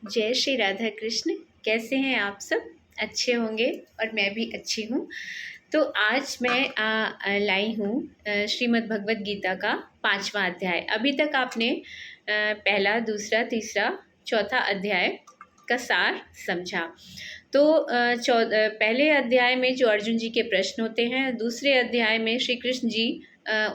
जय श्री राधा कृष्ण। कैसे हैं आप सब? अच्छे होंगे और मैं भी अच्छी हूँ। तो आज मैं लाई हूँ श्रीमद् भगवत गीता का 5वां अध्याय। अभी तक आपने पहला, दूसरा, तीसरा, चौथा अध्याय का सार समझा। तो पहले अध्याय में जो अर्जुन जी के प्रश्न होते हैं, दूसरे अध्याय में श्री कृष्ण जी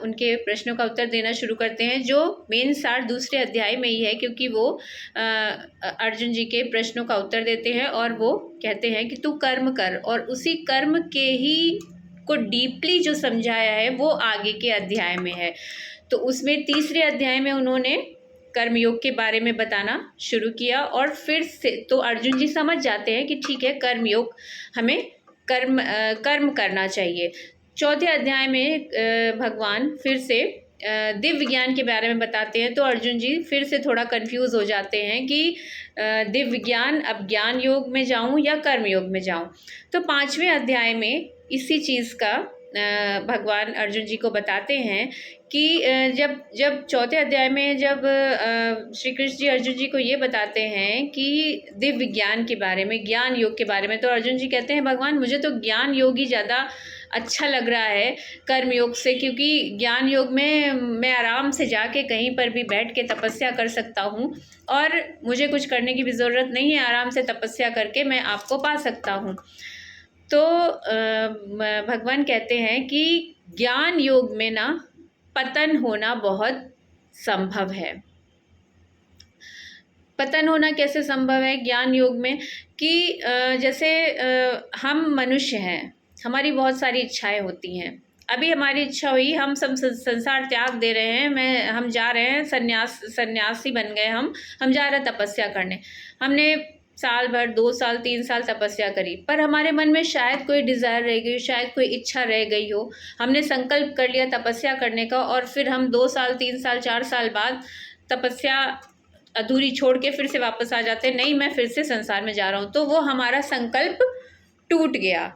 उनके प्रश्नों का उत्तर देना शुरू करते हैं, जो मेन सार दूसरे अध्याय में ही है, क्योंकि वो अर्जुन जी के प्रश्नों का उत्तर देते हैं और वो कहते हैं कि तू कर्म कर, और उसी कर्म के ही को डीपली जो समझाया है वो आगे के अध्याय में है। तो उसमें तीसरे अध्याय में उन्होंने कर्मयोग के बारे में बताना शुरू किया, और फिर से तो अर्जुन जी समझ जाते हैं कि ठीक है, कर्मयोग हमें कर्म करना चाहिए। चौथे अध्याय में भगवान फिर से दिव्य ज्ञान के बारे में बताते हैं, तो अर्जुन जी फिर से थोड़ा कंफ्यूज हो जाते हैं कि दिव्य ज्ञान, अब ज्ञान योग में जाऊं या कर्म योग में जाऊं। तो 5वें अध्याय में इसी चीज़ का भगवान अर्जुन जी को बताते हैं कि जब चौथे अध्याय में जब श्री कृष्ण जी अर्जुन जी को ये बताते हैं कि दिव्य ज्ञान के बारे में, ज्ञान योग के बारे में, तो अर्जुन जी कहते हैं भगवान मुझे तो ज्ञान योग ही ज़्यादा अच्छा लग रहा है कर्म योग से, क्योंकि ज्ञान योग में मैं आराम से जाके कहीं पर भी बैठ के तपस्या कर सकता हूँ और मुझे कुछ करने की भी ज़रूरत नहीं है, आराम से तपस्या करके मैं आपको पा सकता हूँ। तो भगवान कहते हैं कि ज्ञान योग में ना पतन होना बहुत संभव है। पतन होना कैसे संभव है ज्ञान योग में? कि जैसे हम मनुष्य हैं, हमारी बहुत सारी इच्छाएं होती हैं। अभी हमारी इच्छा हुई, हम सब संसार त्याग दे रहे हैं, हम जा रहे हैं, सन्यासी बन गए, हम जा रहे हैं तपस्या करने। हमने साल भर, 2 साल, 3 साल तपस्या करी, पर हमारे मन में शायद कोई डिज़ायर रह गई, शायद कोई इच्छा रह गई हो। हमने संकल्प कर लिया तपस्या करने का, और फिर हम 2 साल, 3 साल, 4 साल बाद तपस्या अधूरी छोड़ के फिर से वापस आ जाते हैं, नहीं मैं फिर से संसार में जा रहा हूँ, तो वो हमारा संकल्प टूट गया।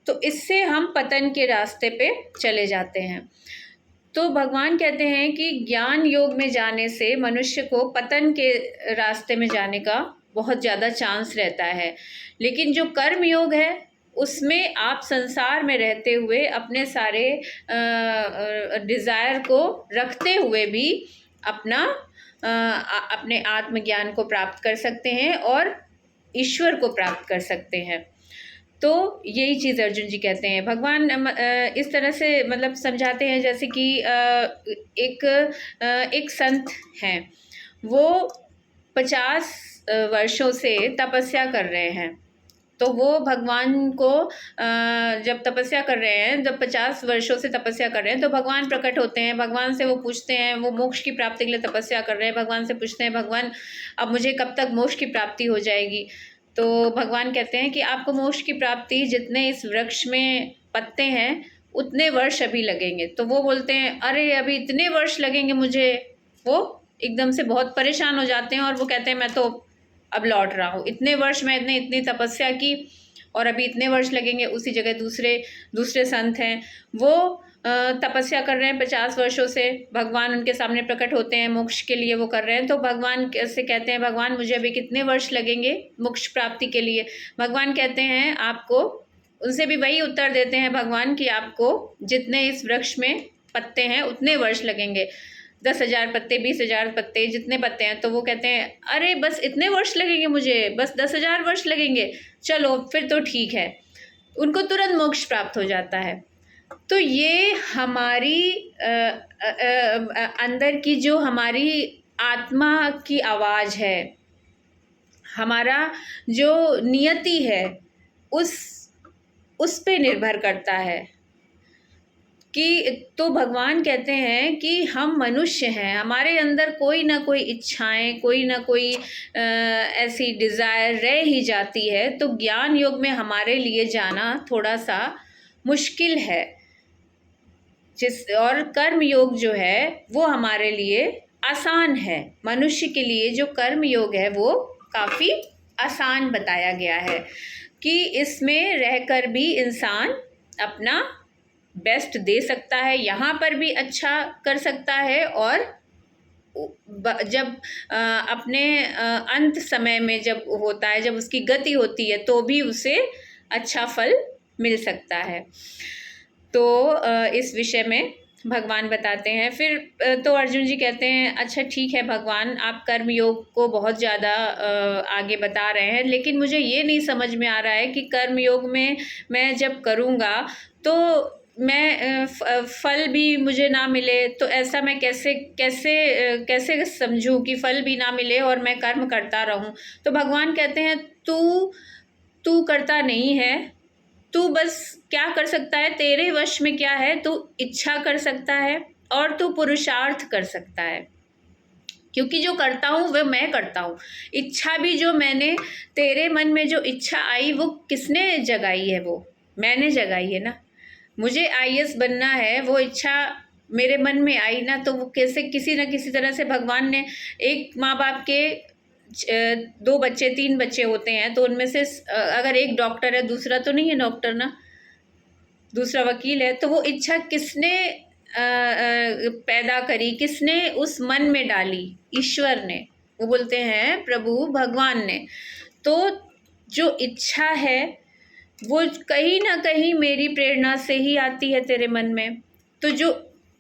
तो इससे हम पतन के रास्ते पे चले जाते हैं। तो भगवान कहते हैं कि ज्ञान योग में जाने से मनुष्य को पतन के रास्ते में जाने का बहुत ज़्यादा चांस रहता है, लेकिन जो कर्म योग है उसमें आप संसार में रहते हुए अपने सारे डिज़ायर को रखते हुए भी अपने आत्मज्ञान को प्राप्त कर सकते हैं और ईश्वर को प्राप्त कर सकते हैं। तो यही चीज़ अर्जुन जी कहते हैं। भगवान इस तरह से मतलब समझाते हैं, जैसे कि एक संत हैं, वो 50 वर्षों से तपस्या कर रहे हैं। तो वो भगवान को जब तपस्या कर रहे हैं, जब 50 वर्षों से तपस्या कर रहे हैं, तो भगवान प्रकट होते हैं। भगवान से वो पूछते हैं, वो मोक्ष की प्राप्ति के लिए तपस्या कर रहे हैं, भगवान से पूछते हैं भगवान अब मुझे कब तक मोक्ष की प्राप्ति हो जाएगी? तो भगवान कहते हैं कि आपको मोक्ष की प्राप्ति, जितने इस वृक्ष में पत्ते हैं उतने वर्ष अभी लगेंगे। तो वो बोलते हैं अरे अभी इतने वर्ष लगेंगे मुझे। वो एकदम से बहुत परेशान हो जाते हैं और वो कहते हैं मैं तो अब लौट रहा हूँ, इतने वर्ष मैं इतनी तपस्या की और अभी इतने वर्ष लगेंगे। उसी जगह दूसरे संत हैं, वो तपस्या कर रहे हैं 50 वर्षों से, भगवान उनके सामने प्रकट होते हैं, मोक्ष के लिए वो कर रहे हैं। तो भगवान से कहते हैं भगवान मुझे अभी कितने वर्ष लगेंगे मोक्ष प्राप्ति के लिए? भगवान कहते हैं आपको, उनसे भी वही उत्तर देते हैं भगवान कि आपको जितने इस वृक्ष में पत्ते हैं उतने वर्ष लगेंगे, 10,000 पत्ते, 20,000 पत्ते, जितने पत्ते हैं। तो वो कहते हैं अरे बस इतने वर्ष लगेंगे मुझे, बस 10,000 वर्ष लगेंगे, चलो फिर तो ठीक है। उनको तुरंत मोक्ष प्राप्त हो जाता है। तो ये हमारी अंदर की जो हमारी आत्मा की आवाज़ है, हमारा जो नियति है, उस पे निर्भर करता है कि तो भगवान कहते हैं कि हम मनुष्य हैं, हमारे अंदर कोई ना कोई इच्छाएं, कोई ना कोई ऐसी डिज़ायर रह ही जाती है। तो ज्ञान योग में हमारे लिए जाना थोड़ा सा मुश्किल है, और कर्म योग जो है वो हमारे लिए आसान है। मनुष्य के लिए जो कर्म योग है वो काफ़ी आसान बताया गया है कि इसमें रहकर भी इंसान अपना बेस्ट दे सकता है, यहाँ पर भी अच्छा कर सकता है और जब अपने अंत समय में जब होता है, जब उसकी गति होती है, तो भी उसे अच्छा फल मिल सकता है। तो इस विषय में भगवान बताते हैं। फिर तो अर्जुन जी कहते हैं, अच्छा ठीक है भगवान, आप कर्म योग को बहुत ज़्यादा आगे बता रहे हैं, लेकिन मुझे ये नहीं समझ में आ रहा है कि कर्म योग में मैं जब करूँगा तो मैं फल भी मुझे ना मिले, तो ऐसा मैं कैसे कैसे कैसे समझूं कि फल भी ना मिले और मैं कर्म करता रहूं। तो भगवान कहते हैं, तू तू करता नहीं है, तू बस क्या कर सकता है, तेरे वश में क्या है, तू इच्छा कर सकता है और तू पुरुषार्थ कर सकता है। क्योंकि जो करता हूँ वह मैं करता हूँ। इच्छा भी जो मैंने, तेरे मन में जो इच्छा आई वो किसने जगाई है? वो मैंने जगाई है ना। मुझे आईएएस बनना है, वो इच्छा मेरे मन में आई ना, तो वो कैसे किसी न किसी तरह से भगवान ने, एक माँ बाप के 2 बच्चे 3 बच्चे होते हैं, तो उनमें से अगर एक डॉक्टर है, दूसरा तो नहीं है डॉक्टर ना, दूसरा वकील है, तो वो इच्छा किसने पैदा करी, किसने उस मन में डाली? ईश्वर ने। वो बोलते हैं प्रभु भगवान ने। तो जो इच्छा है वो कहीं ना कहीं मेरी प्रेरणा से ही आती है तेरे मन में। तो जो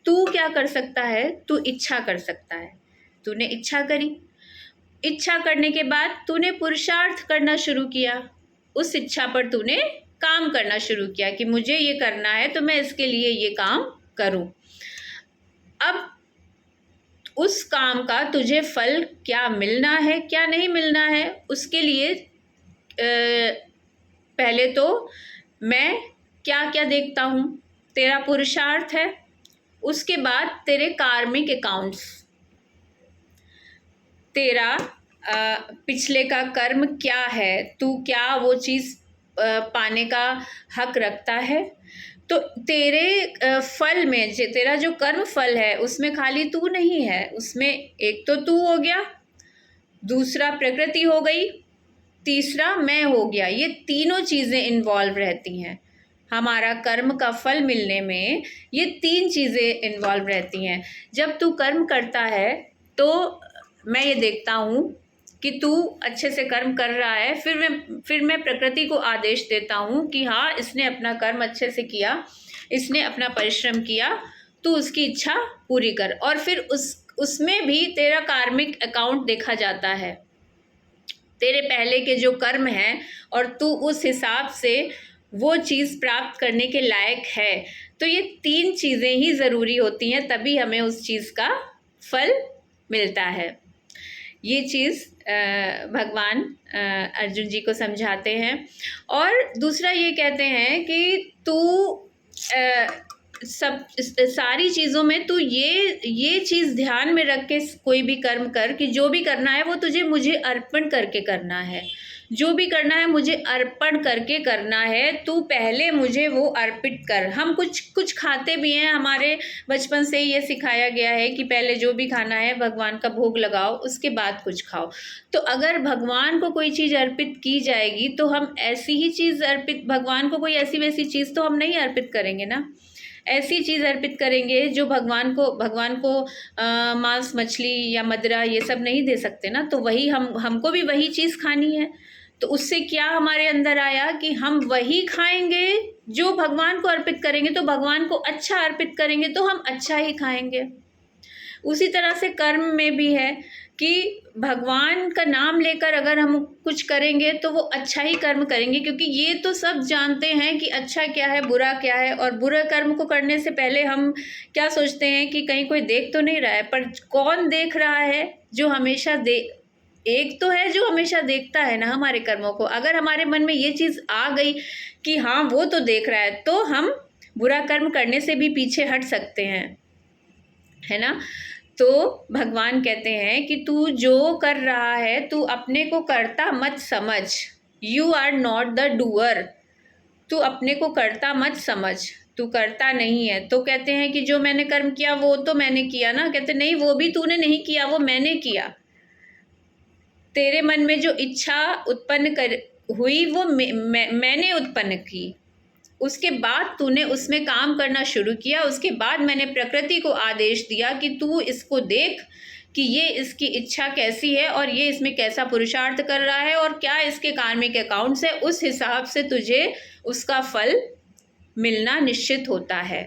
तू क्या कर सकता है, तू इच्छा कर सकता है। तूने इच्छा करी, इच्छा करने के बाद तूने पुरुषार्थ करना शुरू किया, उस इच्छा पर तूने काम करना शुरू किया कि मुझे ये करना है तो मैं इसके लिए ये काम करूं। अब उस काम का तुझे फल क्या मिलना है, क्या नहीं मिलना है, उसके लिए पहले तो मैं क्या क्या देखता हूँ, तेरा पुरुषार्थ है, उसके बाद तेरे कार्मिक अकाउंट्स, तेरा पिछले का कर्म क्या है, तू क्या वो चीज़ पाने का हक रखता है। तो तेरे फल में, तेरा जो कर्म फल है उसमें खाली तू नहीं है, उसमें एक तो तू हो गया, दूसरा प्रकृति हो गई, तीसरा मैं हो गया। ये तीनों चीज़ें इन्वॉल्व रहती हैं हमारा कर्म का फल मिलने में। ये 3 चीज़ें इन्वॉल्व रहती हैं। जब तू कर्म करता है तो मैं ये देखता हूँ कि तू अच्छे से कर्म कर रहा है, फिर मैं प्रकृति को आदेश देता हूँ कि हाँ, इसने अपना कर्म अच्छे से किया, इसने अपना परिश्रम किया, तू उसकी इच्छा पूरी कर। और फिर उसमें भी तेरा कार्मिक अकाउंट देखा जाता है, तेरे पहले के जो कर्म हैं, और तू उस हिसाब से वो चीज़ प्राप्त करने के लायक है। तो ये 3 चीज़ें ही ज़रूरी होती हैं, तभी हमें उस चीज़ का फल मिलता है। ये चीज़ भगवान अर्जुन जी को समझाते हैं। और दूसरा ये कहते हैं कि तू सब सारी चीज़ों में तू ये चीज़ ध्यान में रख के कोई भी कर्म कर कि जो भी करना है वो तुझे मुझे अर्पण करके करना है। जो भी करना है मुझे अर्पण करके करना है, तू पहले मुझे वो अर्पित कर। हम कुछ खाते भी हैं, हमारे बचपन से ये सिखाया गया है कि पहले जो भी खाना है भगवान का भोग लगाओ, उसके बाद कुछ खाओ। तो अगर भगवान को कोई चीज़ अर्पित की जाएगी तो हम ऐसी ही चीज़ अर्पित, भगवान को कोई ऐसी वैसी चीज़ तो हम नहीं अर्पित करेंगे ना। ऐसी चीज़ अर्पित करेंगे जो भगवान को मांस मछली या मदिरा ये सब नहीं दे सकते ना। तो वही हमको भी वही चीज़ खानी है। तो उससे क्या हमारे अंदर आया कि हम वही खाएंगे जो भगवान को अर्पित करेंगे। तो भगवान को अच्छा अर्पित करेंगे तो हम अच्छा ही खाएंगे। उसी तरह से कर्म में भी है कि भगवान का नाम लेकर अगर हम कुछ करेंगे तो वो अच्छा ही कर्म करेंगे, क्योंकि ये तो सब जानते हैं कि अच्छा क्या है, बुरा क्या है। और बुरा कर्म को करने से पहले हम क्या सोचते हैं कि कहीं कोई देख तो नहीं रहा है। पर कौन देख रहा है? जो हमेशा एक तो है जो हमेशा देखता है ना हमारे कर्मों को। अगर हमारे मन में ये चीज़ आ गई कि हाँ वो तो देख रहा है, तो हम बुरा कर्म करने से भी पीछे हट सकते हैं, है ना। तो भगवान कहते हैं कि तू जो कर रहा है तू अपने को करता मत समझ। You are not the doer. तू अपने को करता मत समझ, तू करता नहीं है। तो कहते हैं कि जो मैंने कर्म किया वो तो मैंने किया ना। कहते नहीं, वो भी तूने नहीं किया, वो मैंने किया। तेरे मन में जो इच्छा उत्पन्न हुई वो मैंने उत्पन्न की। उसके बाद तूने उसमें काम करना शुरू किया। उसके बाद मैंने प्रकृति को आदेश दिया कि तू इसको देख कि ये इसकी इच्छा कैसी है और ये इसमें कैसा पुरुषार्थ कर रहा है और क्या इसके कार्मिक अकाउंट्स है, उस हिसाब से तुझे उसका फल मिलना निश्चित होता है।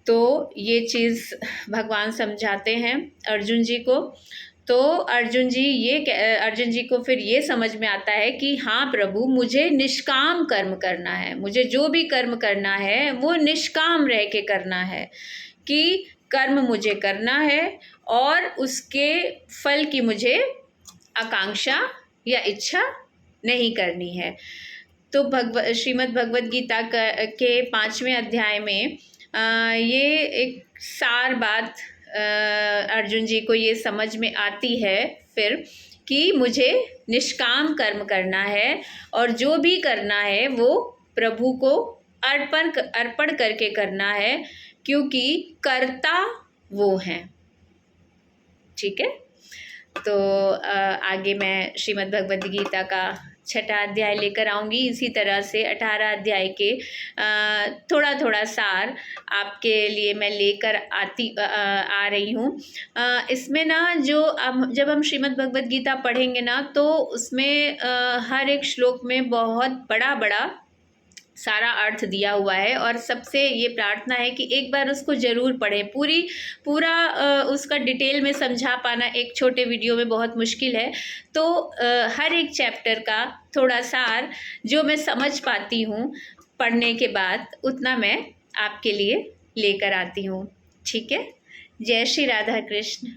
तो ये चीज़ भगवान समझाते हैं अर्जुन जी को। तो अर्जुन जी को फिर ये समझ में आता है कि हाँ प्रभु, मुझे निष्काम कर्म करना है, मुझे जो भी कर्म करना है वो निष्काम रह के करना है, कि कर्म मुझे करना है और उसके फल की मुझे आकांक्षा या इच्छा नहीं करनी है। तो श्रीमद् भगवद गीता के 5वें अध्याय में ये एक सार बात अर्जुन जी को ये समझ में आती है फिर, कि मुझे निष्काम कर्म करना है और जो भी करना है वो प्रभु को अर्पण करके करना है, क्योंकि कर्ता वो हैं। ठीक है। तो आगे मैं श्रीमद् भगवद गीता का 6वां अध्याय लेकर आऊँगी। इसी तरह से 18 अध्याय के थोड़ा थोड़ा सार आपके लिए मैं लेकर आ रही हूँ। इसमें ना जब हम श्रीमद् भगवद गीता पढ़ेंगे ना, तो उसमें हर एक श्लोक में बहुत बड़ा बड़ा सारा अर्थ दिया हुआ है और सबसे ये प्रार्थना है कि एक बार उसको ज़रूर पढ़ें। पूरा उसका डिटेल में समझा पाना एक छोटे वीडियो में बहुत मुश्किल है। तो हर एक चैप्टर का थोड़ा सार जो मैं समझ पाती हूँ पढ़ने के बाद, उतना मैं आपके लिए लेकर आती हूँ। ठीक है। जय श्री राधा कृष्ण।